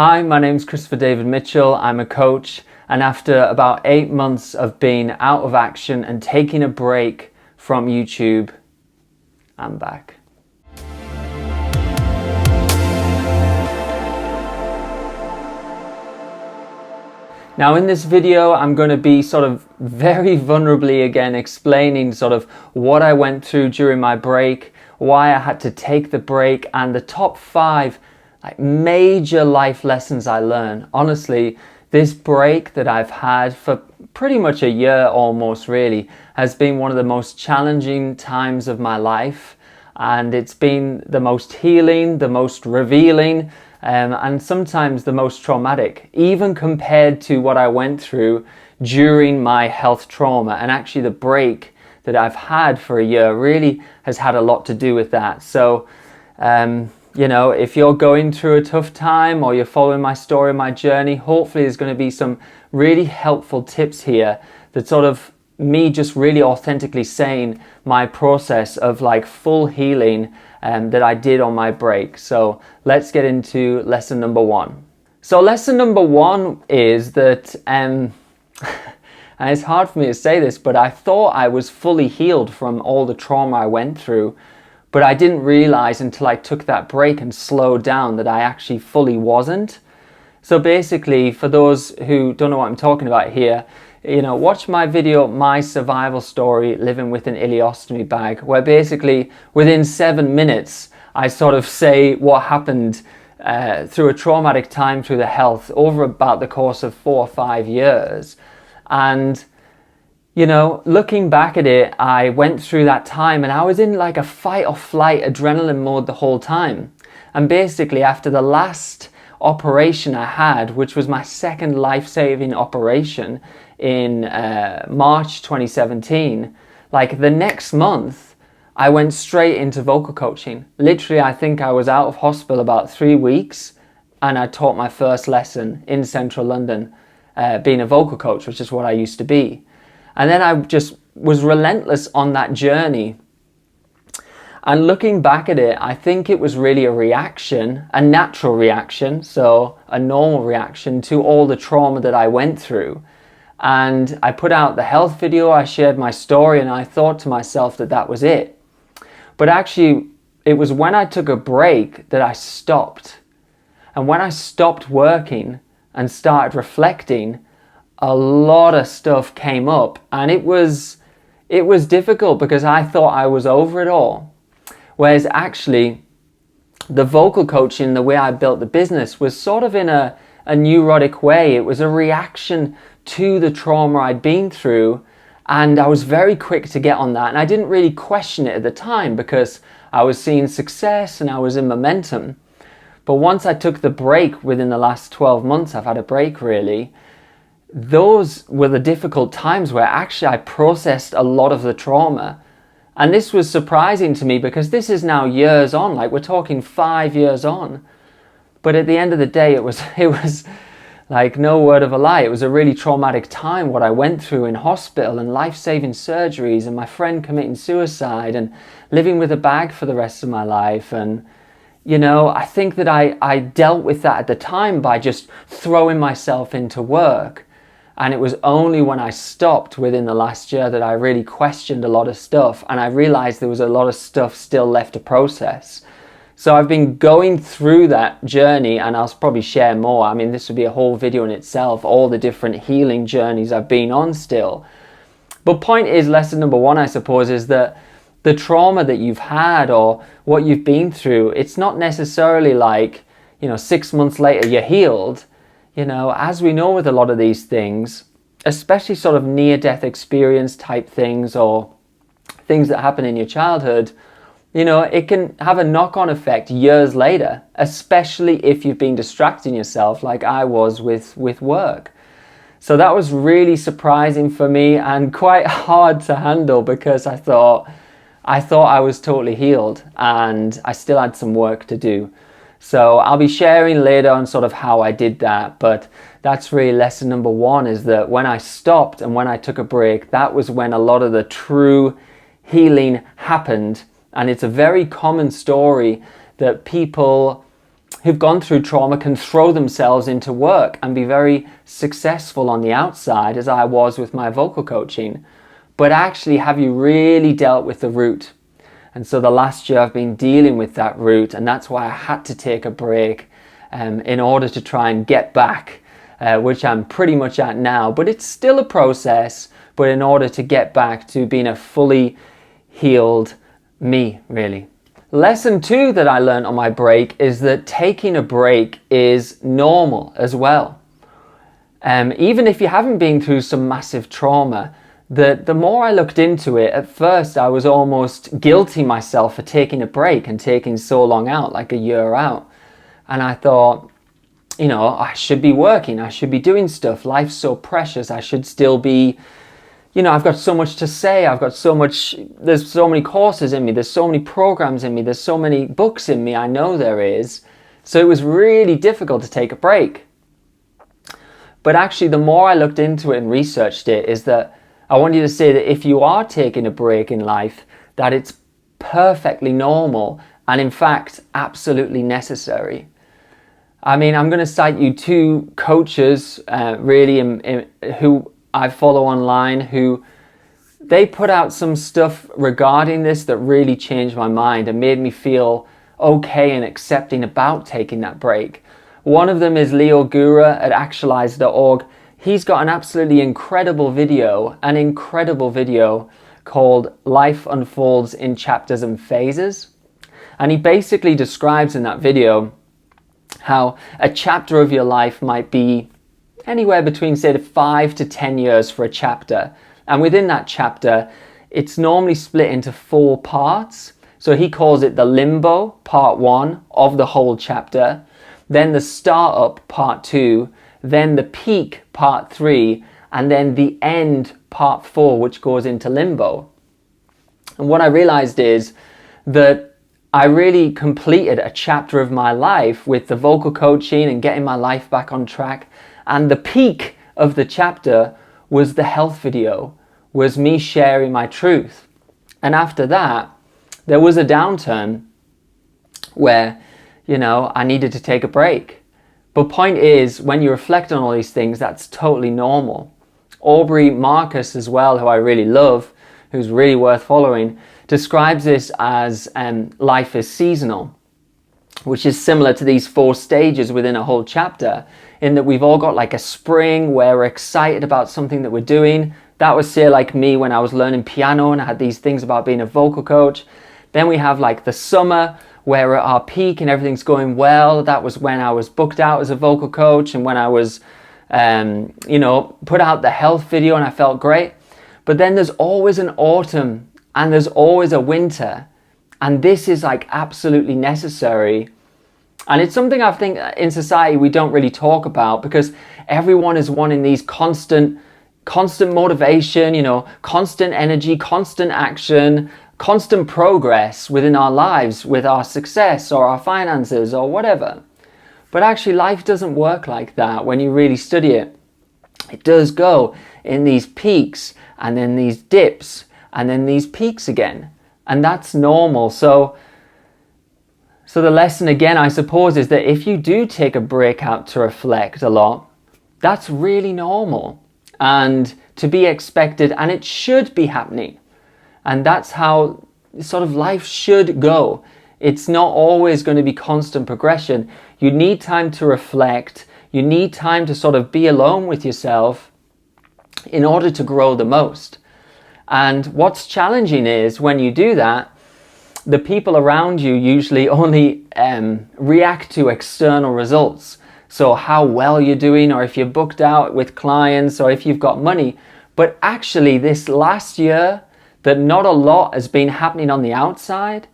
Hi, my name's Christopher David Mitchell. I'm a coach, and after about 8 months of being out of action and taking a break from YouTube, I'm back. Now in this video, I'm going to be sort of very vulnerably again explaining sort of what I went through during my break, why I had to take the break, and the top 5 major life lessons I learned. Honestly, this break that I've had for pretty much a year almost really has been one of the most challenging times of my life, and it's been the most healing, the most revealing, and sometimes the most traumatic, even compared to what I went through during my health trauma. And actually the break that I've had for a year really has had a lot to do with that. So you know, if you're going through a tough time or you're following my story, my journey, hopefully there's going to be some really helpful tips here that sort of me just really authentically saying my process of like full healing that I did on my break. So let's get into lesson number 1. So lesson number 1 is that, and it's hard for me to say this, but I thought I was fully healed from all the trauma I went through. But I didn't realize until I took that break and slowed down that I actually fully wasn't. So basically, for those who don't know what I'm talking about here, you know, watch my video, My Survival Story, Living with an Ileostomy Bag, where basically within 7 minutes, I sort of say what happened through a traumatic time through the health over about the course of 4 or 5 years. And you know, looking back at it, I went through that time and I was in like a fight or flight adrenaline mode the whole time. And basically after the last operation I had, which was my second life-saving operation in March 2017, like the next month, I went straight into vocal coaching. Literally, I think I was out of hospital about 3 weeks and I taught my first lesson in central London, being a vocal coach, which is what I used to be. And then I just was relentless on that journey. And looking back at it, I think it was really a reaction, a natural reaction, so a normal reaction to all the trauma that I went through. And I put out the health video, I shared my story, and I thought to myself that that was it. But actually, it was when I took a break that I stopped. And when I stopped working and started reflecting, a lot of stuff came up, and it was difficult because I thought I was over it all. Whereas actually the vocal coaching, the way I built the business, was sort of in a neurotic way. It was a reaction to the trauma I'd been through, and I was very quick to get on that, and I didn't really question it at the time because I was seeing success and I was in momentum. But once I took the break, within the last 12 months I've had a break really, those were the difficult times where actually I processed a lot of the trauma. And this was surprising to me because this is now years on, like we're talking 5 years on. But at the end of the day, it was like no word of a lie. It was a really traumatic time, what I went through in hospital and life-saving surgeries and my friend committing suicide and living with a bag for the rest of my life. And you know, I think that I dealt with that at the time by just throwing myself into work. And it was only when I stopped within the last year that I really questioned a lot of stuff, and I realized there was a lot of stuff still left to process. So I've been going through that journey, and I'll probably share more. I mean, this would be a whole video in itself, all the different healing journeys I've been on still. But point is, lesson number 1, I suppose, is that the trauma that you've had or what you've been through, it's not necessarily like, you know, 6 months later you're healed. You know, as we know with a lot of these things, especially sort of near-death experience type things or things that happen in your childhood, you know, it can have a knock-on effect years later, especially if you've been distracting yourself like I was with work. So that was really surprising for me and quite hard to handle because I thought I was totally healed and I still had some work to do. So I'll be sharing later on sort of how I did that, but that's really lesson number 1, is that when I stopped and when I took a break, that was when a lot of the true healing happened. And it's a very common story that people who've gone through trauma can throw themselves into work and be very successful on the outside, as I was with my vocal coaching. But actually, have you really dealt with the root? And so the last year I've been dealing with that root, and that's why I had to take a break in order to try and get back, which I'm pretty much at now. But it's still a process, but in order to get back to being a fully healed me, really. Lesson 2 that I learned on my break is that taking a break is normal as well. Even if you haven't been through some massive trauma, the more I looked into it, at first I was almost guilting myself for taking a break and taking so long out, like a year out. And I thought, you know, I should be working, I should be doing stuff, life's so precious, I should still be, you know, I've got so much to say, there's so many courses in me, there's so many programs in me, there's so many books in me, I know there is. So it was really difficult to take a break. But actually, the more I looked into it and researched it, is that I want you to say that if you are taking a break in life, that it's perfectly normal and in fact, absolutely necessary. I mean, I'm going to cite you 2 coaches who I follow online, who they put out some stuff regarding this that really changed my mind and made me feel okay and accepting about taking that break. One of them is Leo Gura at actualize.org. He's got an absolutely incredible video called Life Unfolds in Chapters and Phases. And he basically describes in that video how a chapter of your life might be anywhere between, say, 5 to 10 years for a chapter. And within that chapter, it's normally split into 4 parts. So he calls it the limbo, part 1 of the whole chapter, then the startup, part 2, then the peak, part 3, and then the end, part 4, which goes into limbo. And what I realized is that I really completed a chapter of my life with the vocal coaching and getting my life back on track. And the peak of the chapter was the health video, was me sharing my truth. And after that, there was a downturn where, you know, I needed to take a break. But point is, when you reflect on all these things, that's totally normal. Aubrey Marcus as well, who I really love, who's really worth following, describes this as life is seasonal, which is similar to these 4 stages within a whole chapter, in that we've all got like a spring where we're excited about something that we're doing. That was, say, like me when I was learning piano and I had these things about being a vocal coach. Then we have like the summer where we're at our peak and everything's going well. That was when I was booked out as a vocal coach and when I was, put out the health video and I felt great. But then there's always an autumn and there's always a winter. And this is like absolutely necessary. And it's something I think in society we don't really talk about, because everyone is wanting these constant motivation, you know, constant energy, constant action, constant progress within our lives, with our success or our finances or whatever. But actually life doesn't work like that when you really study it. It does go in these peaks and then these dips and then these peaks again. And that's normal. So the lesson again, I suppose, is that if you do take a break out to reflect a lot, that's really normal and to be expected, and it should be happening. And that's how sort of life should go. It's not always going to be constant progression. You need time to reflect. You need time to sort of be alone with yourself in order to grow the most. And what's challenging is when you do that, the people around you usually only react to external results. So how well you're doing, or if you're booked out with clients, or if you've got money. But actually this last year, that not a lot has been happening on the outside,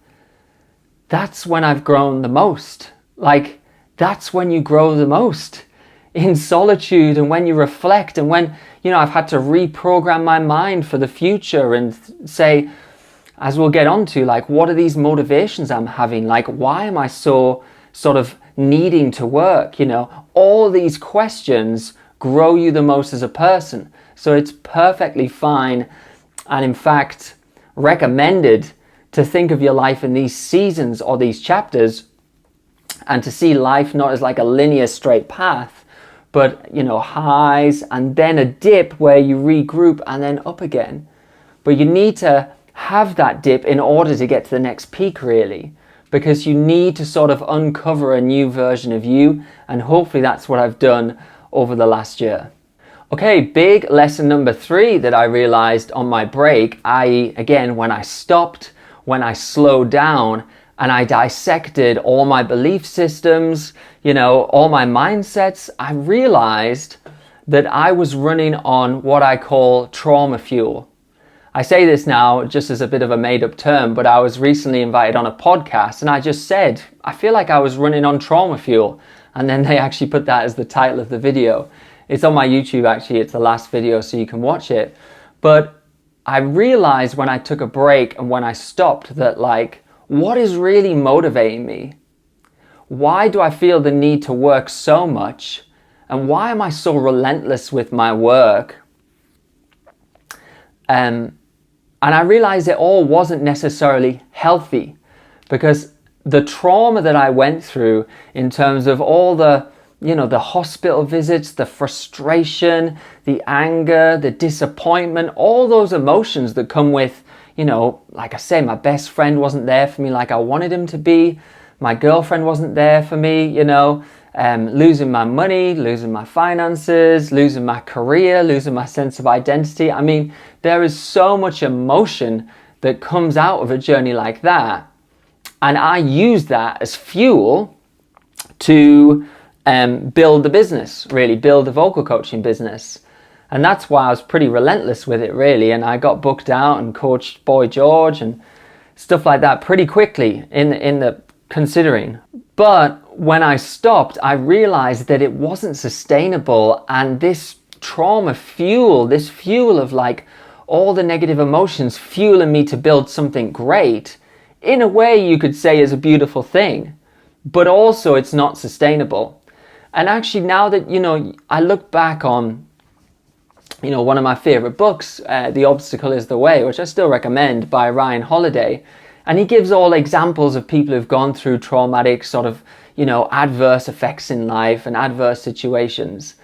that's when I've grown the most. Like, that's when you grow the most. In solitude, and when you reflect, and when, you know, I've had to reprogram my mind for the future and say, as we'll get on to, like, what are these motivations I'm having? Like, why am I so sort of needing to work? You know, all these questions grow you the most as a person. So it's perfectly fine, and in fact recommended, to think of your life in these seasons or these chapters and to see life not as like a linear straight path, but, you know, highs and then a dip where you regroup and then up again. But you need to have that dip in order to get to the next peak, really, because you need to sort of uncover a new version of you, and hopefully that's what I've done over the last year. Okay, big lesson number 3 that I realized on my break, i.e. again, when I stopped, when I slowed down, and I dissected all my belief systems, you know, all my mindsets, I realized that I was running on what I call trauma fuel. I say this now just as a bit of a made-up term, but I was recently invited on a podcast and I just said, I feel like I was running on trauma fuel. And then they actually put that as the title of the video. It's on my YouTube, actually. It's the last video, so you can watch it. But I realized when I took a break and when I stopped that, like, what is really motivating me? Why do I feel the need to work so much? And why am I so relentless with my work? And I realized it all wasn't necessarily healthy, because the trauma that I went through in terms of all the, you know, the hospital visits, the frustration, the anger, the disappointment, all those emotions that come with, you know, like I say, my best friend wasn't there for me like I wanted him to be. My girlfriend wasn't there for me, you know, losing my money, losing my finances, losing my career, losing my sense of identity. I mean, there is so much emotion that comes out of a journey like that. And I use that as fuel to build the business, really build the vocal coaching business. And that's why I was pretty relentless with it, really. And I got booked out and coached Boy George and stuff like that pretty quickly in the considering. But when I stopped, I realized that it wasn't sustainable. And this trauma fuel, this fuel of like all the negative emotions fueling me to build something great, in a way you could say is a beautiful thing, but also it's not sustainable. And actually now that, you know, I look back on, you know, one of my favorite books, The Obstacle is the Way, which I still recommend, by Ryan Holiday. And he gives all examples of people who've gone through traumatic sort of, you know, adverse effects in life and adverse situations.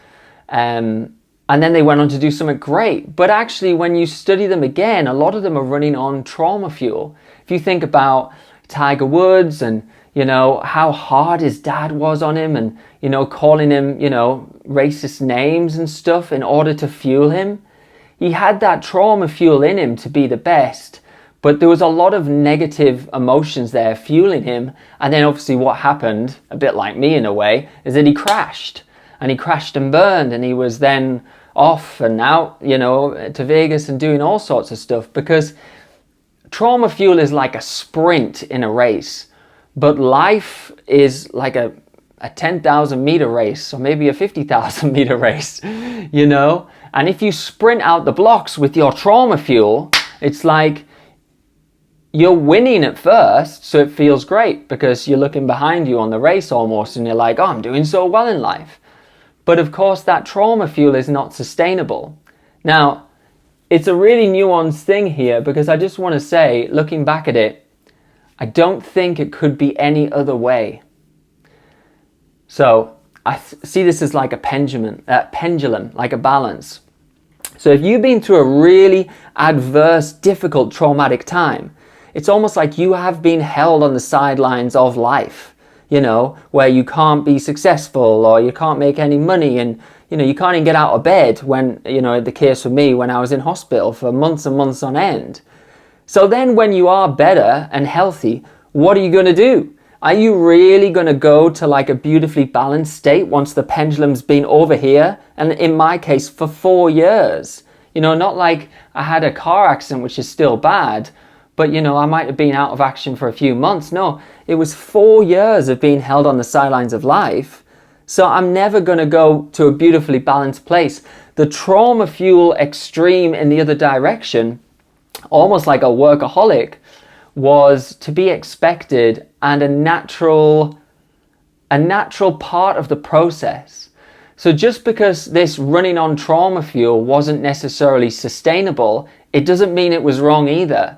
And then they went on to do something great. But actually, when you study them again, a lot of them are running on trauma fuel. If you think about Tiger Woods and, you know, how hard his dad was on him and, you know, calling him, you know, racist names and stuff in order to fuel him. He had that trauma fuel in him to be the best, but there was a lot of negative emotions there fueling him. And then obviously what happened, a bit like me in a way, is that he crashed. And he crashed and burned, and he was then off and out, you know, to Vegas and doing all sorts of stuff, because trauma fuel is like a sprint in a race, but life is like a 10,000 meter race, or maybe a 50,000 meter race, you know? And if you sprint out the blocks with your trauma fuel, it's like you're winning at first, so it feels great because you're looking behind you on the race almost, and you're like, oh, I'm doing so well in life. But of course, that trauma fuel is not sustainable. Now, it's a really nuanced thing here, because I just want to say, looking back at it, I don't think it could be any other way. So I see this as like a pendulum, like a balance. So if you've been through a really adverse, difficult, traumatic time, it's almost like you have been held on the sidelines of life, you know, where you can't be successful or you can't make any money, and, you know, you can't even get out of bed when, you know, the case for me when I was in hospital for months and months on end. So then when you are better and healthy, what are you going to do? Are you really going to go to like a beautifully balanced state once the pendulum's been over here? And in my case, for 4 years, you know, not like I had a car accident, which is still bad, but, you know, I might have been out of action for a few months. No, it was 4 years of being held on the sidelines of life. So I'm never going to go to a beautifully balanced place. The trauma fuel extreme in the other direction, almost like a workaholic, was to be expected and a natural part of the process. So just because this running on trauma fuel wasn't necessarily sustainable, it doesn't mean it was wrong either.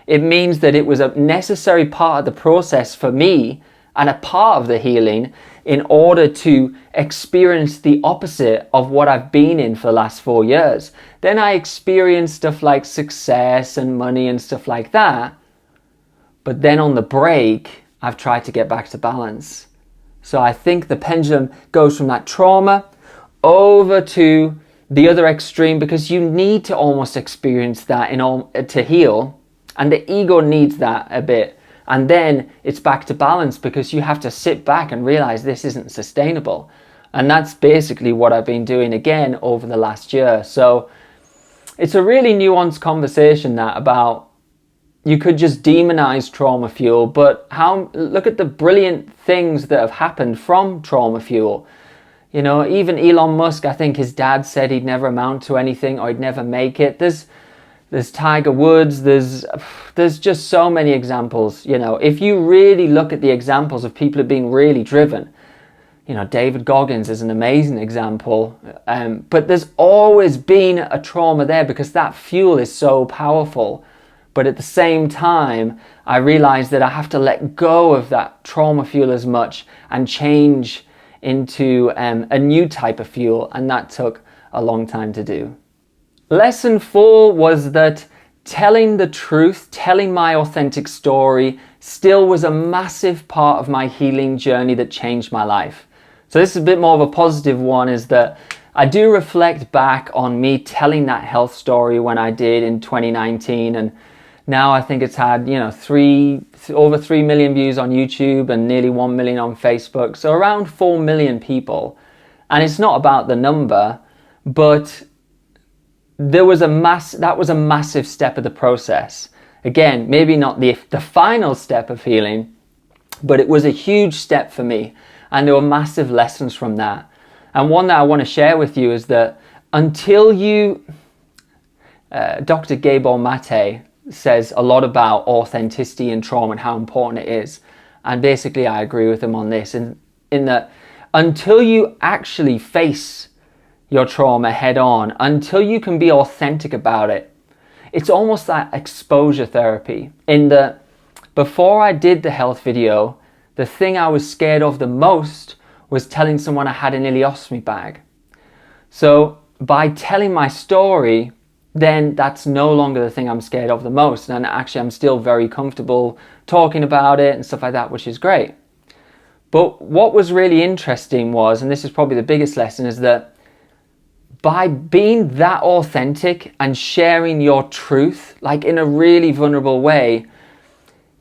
It means that it was a necessary part of the process for me and a part of the healing in order to experience the opposite of what I've been in for the last 4 years. Then I experienced stuff like success and money and stuff like that. But then on the break, I've tried to get back to balance. So I think the pendulum goes from that trauma over to the other extreme, because you need to almost experience that to heal. And the ego needs that a bit. And then it's back to balance, because you have to sit back and realize this isn't sustainable. And that's basically what I've been doing again over the last year. So it's a really nuanced conversation that about, you could just demonize trauma fuel, but look at the brilliant things that have happened from trauma fuel. You know, even Elon Musk, I think his dad said he'd never amount to anything or he'd never make it. There's Tiger Woods, there's just so many examples. You know, if you really look at the examples of people who've been really driven, you know, David Goggins is an amazing example. But there's always been a trauma there, because that fuel is so powerful. But at the same time, I realized that I have to let go of that trauma fuel as much and change into a new type of fuel. And that took a long time to do. Lesson 4 was that telling the truth, telling my authentic story, still was a massive part of my healing journey that changed my life. So this is a bit more of a positive one, is that I do reflect back on me telling that health story when I did in 2019, and now I think it's had, you know, over 3 million views on YouTube and nearly 1 million on Facebook. So around 4 million people. And it's not about the number, but that was a massive step of the process. Again, maybe not the final step of healing, but it was a huge step for me. And there were massive lessons from that. And one that I want to share with you is that until Dr. Gabor Mate says a lot about authenticity and trauma and how important it is. And basically I agree with him on this, in that until you actually face your trauma head on, until you can be authentic about it, it's almost like exposure therapy. In that before I did the health video, the thing I was scared of the most was telling someone I had an ileostomy bag. So by telling my story, then that's no longer the thing I'm scared of the most. And actually, I'm still very comfortable talking about it and stuff like that, which is great. But what was really interesting was, and this is probably the biggest lesson, is that by being that authentic and sharing your truth, like in a really vulnerable way,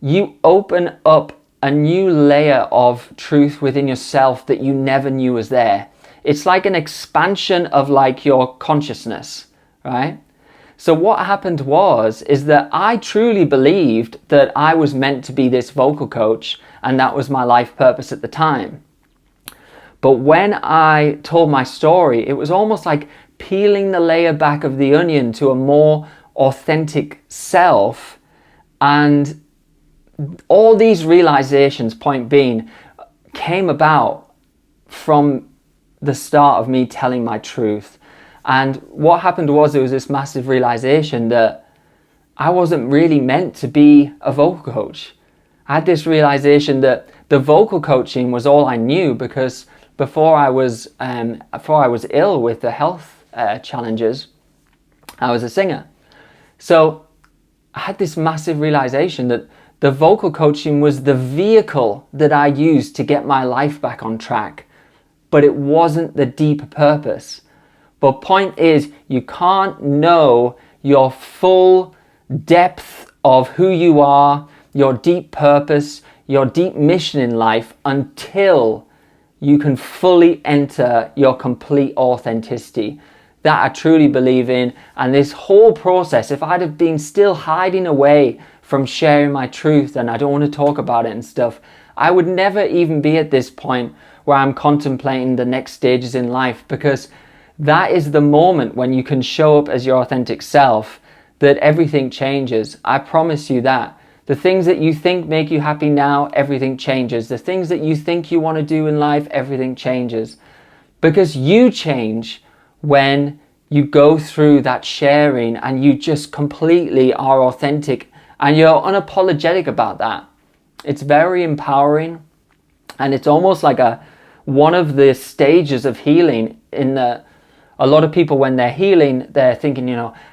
you open up a new layer of truth within yourself that you never knew was there. It's like an expansion of like your consciousness, right? So what happened is that I truly believed that I was meant to be this vocal coach, and that was my life purpose at the time. But when I told my story, it was almost like peeling the layer back of the onion to a more authentic self. And all these realizations, point being, came about from the start of me telling my truth. And what happened was, there was this massive realization that I wasn't really meant to be a vocal coach. I had this realization that the vocal coaching was all I knew, because before I was ill with the health challenges, I was a singer. So I had this massive realization that the vocal coaching was the vehicle that I used to get my life back on track, but it wasn't the deeper purpose. But point is, you can't know your full depth of who you are, your deep purpose, your deep mission in life, until you can fully enter your complete authenticity. That I truly believe in. And this whole process, if I'd have been still hiding away from sharing my truth and I don't want to talk about it and stuff, I would never even be at this point where I'm contemplating the next stages in life, because that is the moment when you can show up as your authentic self that everything changes. I promise you that. The things that you think make you happy now, everything changes. The things that you think you want to do in life, everything changes. Because you change when you go through that sharing and you just completely are authentic and you're unapologetic about that. It's very empowering. And it's almost like one of the stages of healing. A lot of people, when they're healing, they're thinking,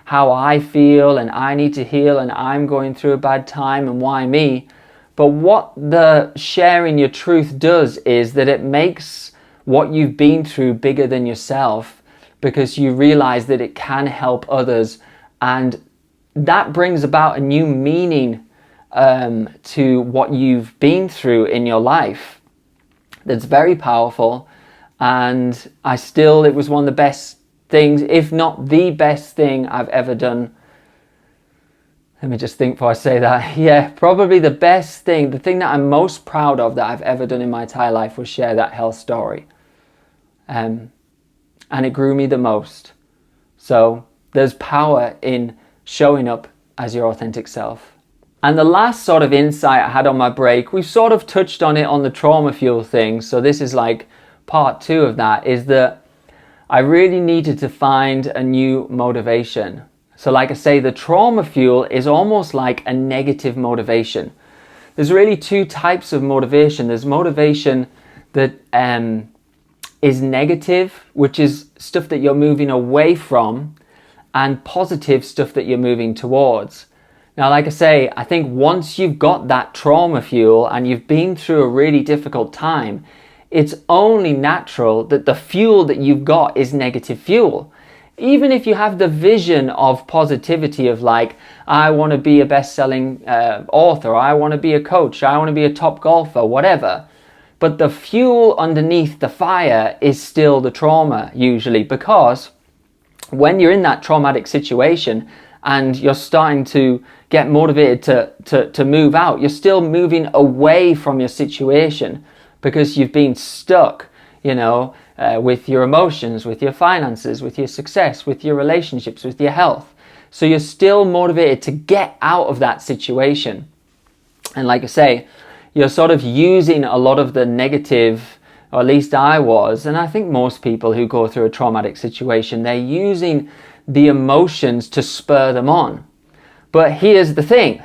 how I feel and I need to heal and I'm going through a bad time and why me? But what the sharing your truth does is that it makes what you've been through bigger than yourself, because you realize that it can help others, and that brings about a new meaning to what you've been through in your life. That's very powerful. And it was one of the best things, if not the best thing I've ever done. Let me just think before I say that. Yeah, probably the best thing, the thing that I'm most proud of that I've ever done in my entire life was share that health story. And it grew me the most. So there's power in showing up as your authentic self. And the last sort of insight I had on my break, we sort of touched on it on the trauma fuel thing. So this is like part 2 of that, is that I really needed to find a new motivation. So like I say, the trauma fuel is almost like a negative motivation. There's really 2 types of motivation. There's motivation that is negative, which is stuff that you're moving away from, and positive stuff that you're moving towards. Now, like I say, I think once you've got that trauma fuel and you've been through a really difficult time, it's only natural that the fuel that you've got is negative fuel. Even if you have the vision of positivity of like, I want to be a best-selling author, I want to be a coach, I want to be a top golfer, whatever. But the fuel underneath the fire is still the trauma usually, because when you're in that traumatic situation and you're starting to get motivated to move out, you're still moving away from your situation because you've been stuck, with your emotions, with your finances, with your success, with your relationships, with your health. So you're still motivated to get out of that situation. And like I say, you're sort of using a lot of the negative, or at least I was, and I think most people who go through a traumatic situation, they're using the emotions to spur them on. But here's the thing,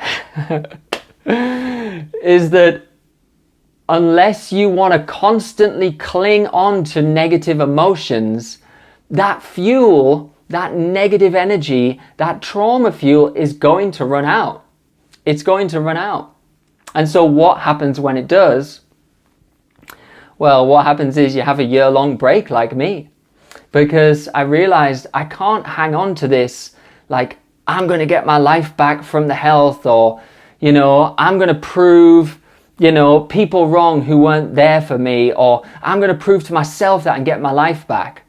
is that unless you want to constantly cling on to negative emotions, that fuel, that negative energy, that trauma fuel is going to run out. It's going to run out. And so what happens when it does? Well, what happens is you have a year-long break like me, because I realized I can't hang on to this like, I'm going to get my life back from the health, or, I'm going to prove people wrong who weren't there for me, or I'm going to prove to myself that I can get my life back.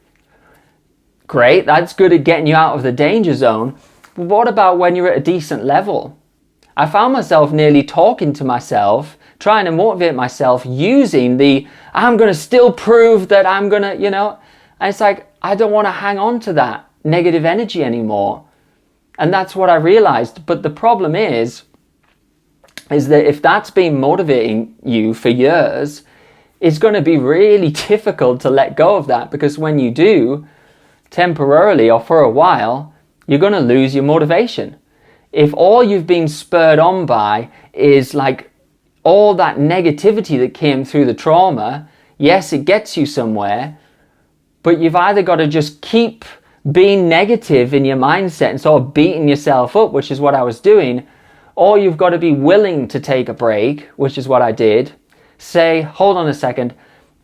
Great, that's good at getting you out of the danger zone. But what about when you're at a decent level? I found myself nearly talking to myself, trying to motivate myself using I'm going to still prove that I'm going to, and it's like, I don't want to hang on to that negative energy anymore. And that's what I realized. But the problem is that if that's been motivating you for years, it's going to be really difficult to let go of that, because when you do, temporarily or for a while, you're going to lose your motivation. If all you've been spurred on by is like all that negativity that came through the trauma, yes, it gets you somewhere, but you've either got to just keep being negative in your mindset and sort of beating yourself up, which is what I was doing, or you've got to be willing to take a break, which is what I did. Say, hold on a second,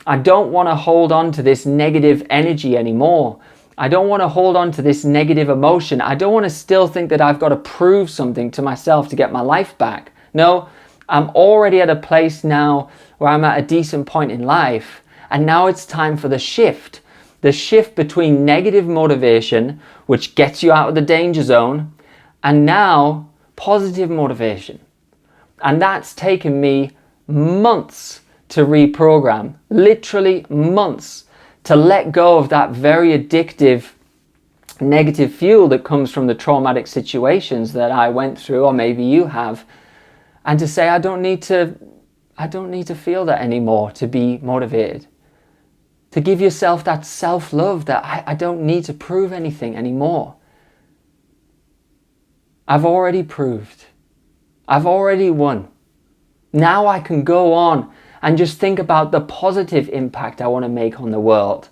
I don't want to hold on to this negative energy anymore. I don't want to hold on to this negative emotion. I don't want to still think that I've got to prove something to myself to get my life back. No, I'm already at a place now where I'm at a decent point in life. And now it's time for the shift. The shift between negative motivation, which gets you out of the danger zone, and now positive motivation. And that's taken me months to reprogram, literally months, to let go of that very addictive negative fuel that comes from the traumatic situations that I went through, or maybe you have, and to say I don't need to feel that anymore to be motivated. To give yourself that self-love that I don't need to prove anything anymore. I've already proved. I've already won. Now I can go on and just think about the positive impact I want to make on the world.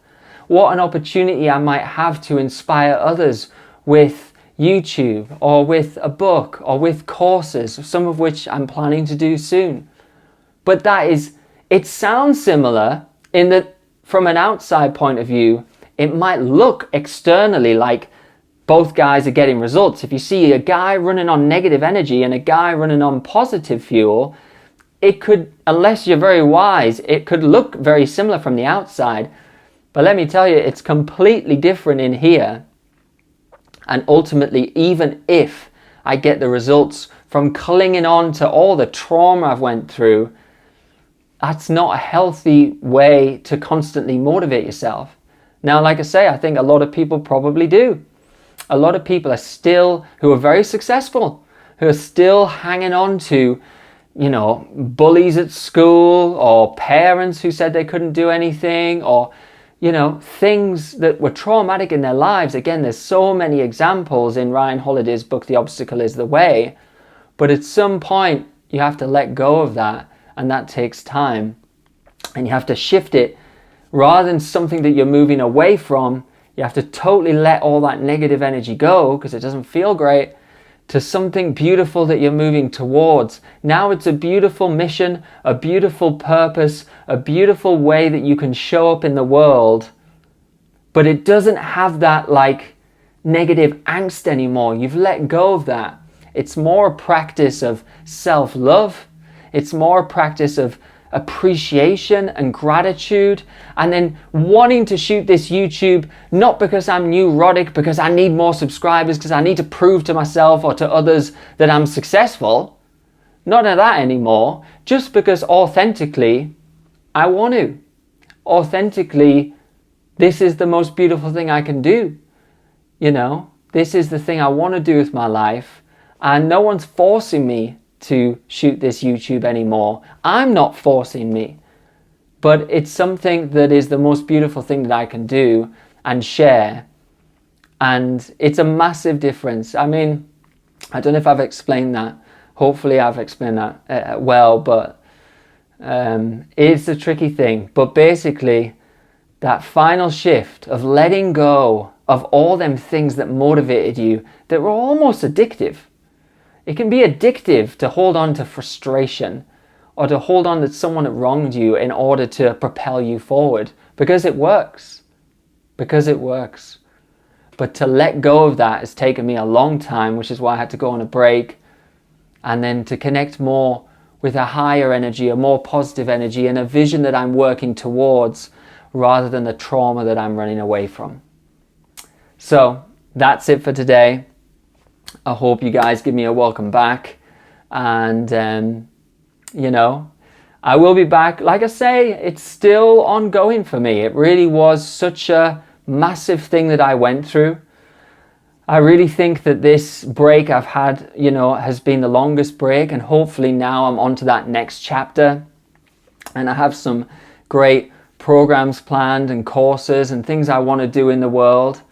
What an opportunity I might have to inspire others with YouTube or with a book or with courses, some of which I'm planning to do soon. But it sounds similar in that from an outside point of view, it might look externally like both guys are getting results. If you see a guy running on negative energy and a guy running on positive fuel, it could, unless you're very wise, it could look very similar from the outside. But let me tell you, it's completely different in here. And ultimately, even if I get the results from clinging on to all the trauma I've went through, that's not a healthy way to constantly motivate yourself. Now, like I say, I think a lot of people probably do. A lot of people are still, who are very successful, who are still hanging on to, bullies at school, or parents who said they couldn't do anything, or, things that were traumatic in their lives. Again, there's so many examples in Ryan Holiday's book, The Obstacle is the Way. But at some point, you have to let go of that, and that takes time. And you have to shift it. Rather than something that you're moving away from, you have to totally let all that negative energy go because it doesn't feel great, to something beautiful that you're moving towards. Now it's a beautiful mission, a beautiful purpose, a beautiful way that you can show up in the world, but it doesn't have that negative angst anymore. You've let go of that. It's more a practice of self-love. It's more a practice of appreciation and gratitude, and then wanting to shoot this YouTube, not because I'm neurotic, because I need more subscribers, because I need to prove to myself or to others that I'm successful. None of that anymore. Just because authentically, I want to. Authentically, this is the most beautiful thing I can do. This is the thing I want to do with my life, and no one's forcing me to shoot this YouTube anymore. I'm not forcing me, but it's something that is the most beautiful thing that I can do and share. And it's a massive difference. I mean, I don't know if I've explained that. Hopefully I've explained that well, but it's a tricky thing. But basically, that final shift of letting go of all them things that motivated you, that were almost addictive. It can be addictive to hold on to frustration or to hold on to someone that wronged you in order to propel you forward, because it works. Because it works. But to let go of that has taken me a long time, which is why I had to go on a break, and then to connect more with a higher energy, a more positive energy, and a vision that I'm working towards rather than the trauma that I'm running away from. So that's it for today. I hope you guys give me a welcome back, and I will be back. Like I say, it's still ongoing for me. It really was such a massive thing that I went through. I really think that this break I've had, has been the longest break, and hopefully now I'm on to that next chapter, and I have some great programs planned and courses and things I want to do in the world,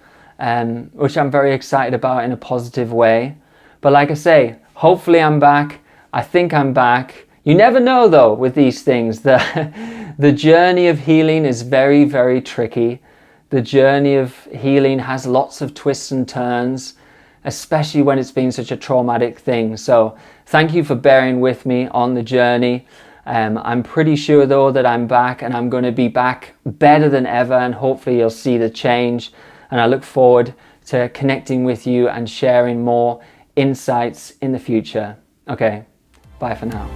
which I'm very excited about in a positive way. But like I say, hopefully I'm back. I think I'm back. You never know though with these things. The journey of healing is very, very tricky. The journey of healing has lots of twists and turns, especially when it's been such a traumatic thing. So thank you for bearing with me on the journey. I'm pretty sure though that I'm back, and I'm going to be back better than ever, and hopefully you'll see the change. And I look forward to connecting with you and sharing more insights in the future. Okay, bye for now.